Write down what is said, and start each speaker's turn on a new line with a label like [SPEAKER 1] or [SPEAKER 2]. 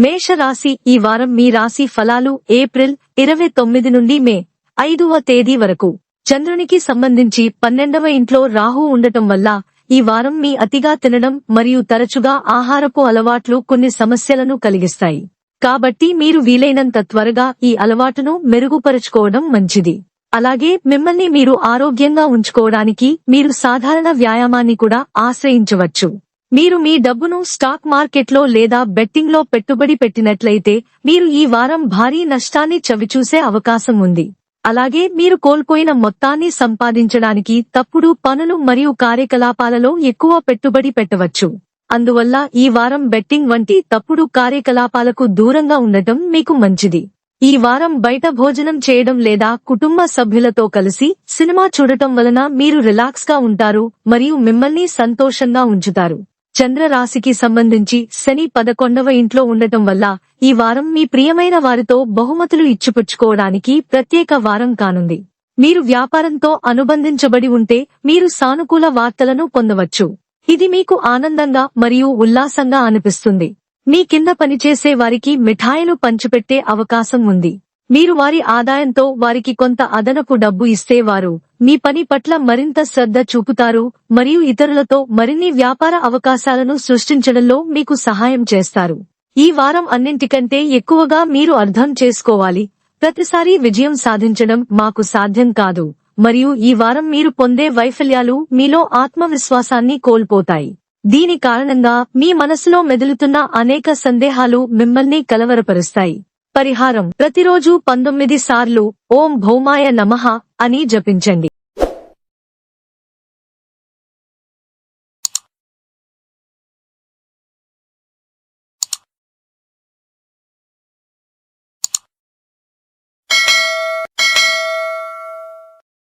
[SPEAKER 1] మేషరాశి ఈ వారం మీ రాశి ఫలాలు ఏప్రిల్ 29 నుండి మే 5వ తేదీ వరకు. చంద్రునికి సంబంధించి 12వ ఇంట్లో రాహు ఉండటం వల్ల ఈ వారం మీ అతిగా తినడం మరియు తరచుగా ఆహారపు అలవాట్లు కొన్ని సమస్యలను కలిగిస్తాయి. కాబట్టి మీరు వీలైనంత త్వరగా ఈ అలవాటును మెరుగుపరుచుకోవడం మంచిది. అలాగే మిమ్మల్ని మీరు ఆరోగ్యంగా ఉంచుకోవడానికి మీరు సాధారణ వ్యాయామాన్ని కూడా ఆశ్రయించవచ్చు. మీరు మీ డబ్బును స్టాక్ మార్కెట్లో లేదా బెట్టింగ్లో పెట్టుబడి పెట్టినట్లయితే మీరు ఈ వారం భారీ నష్టాన్ని చవిచూసే అవకాశం ఉంది. అలాగే మీరు కోల్పోయిన మొత్తాన్ని సంపాదించడానికి తప్పుడు పనులు మరియు కార్యకలాపాలలో ఎక్కువ పెట్టుబడి పెట్టవచ్చు. అందువల్ల ఈ వారం బెట్టింగ్ వంటి తప్పుడు కార్యకలాపాలకు దూరంగా ఉండటం మీకు మంచిది. ఈ వారం బయట భోజనం చేయడం లేదా కుటుంబ సభ్యులతో కలిసి సినిమా చూడటం వలన మీరు రిలాక్స్ గా ఉంటారు మరియు మిమ్మల్ని సంతోషంగా ఉంచుతారు. చంద్ర రాశికి సంబంధించి శని 11వ ఇంట్లో ఉండటం వల్ల ఈ వారం మీ ప్రియమైన వారితో బహుమతులు ఇచ్చిపుచ్చుకోవడానికి ప్రత్యేక వారం కానుంది. మీరు వ్యాపారంతో అనుబంధించబడి ఉంటే మీరు సానుకూల వార్తలను పొందవచ్చు. ఇది మీకు ఆనందంగా మరియు ఉల్లాసంగా అనిపిస్తుంది. మీ కింద పనిచేసే వారికి మిఠాయిలు పంచిపెట్టే అవకాశం ఉంది. మీరు వారి ఆదాయంతో వారికి కొంత అదనపు డబ్బు ఇస్తే వారు మీ పని పట్ల మరింత శ్రద్ధ చూపుతారు మరియు ఇతరులతో మరిన్ని వ్యాపార అవకాశాలను సృష్టించడంలో మీకు సహాయం చేస్తారు. ఈ వారం అన్నింటికంటే ఎక్కువగా మీరు అర్థం చేసుకోవాలి, ప్రతిసారీ విజయం సాధించడం మాకు సాధ్యం కాదు మరియు ఈ వారం మీరు పొందే వైఫల్యాలు మీలో ఆత్మవిశ్వాసాన్ని కోల్పోతాయి. దీని కారణంగా మీ మనసులో మెదులుతున్న అనేక సందేహాలు మిమ్మల్ని కలవరపరుస్తాయి. పరిహారం: ప్రతిరోజు 19 సార్లు ఓం భౌమాయ నమః అని జపించండి.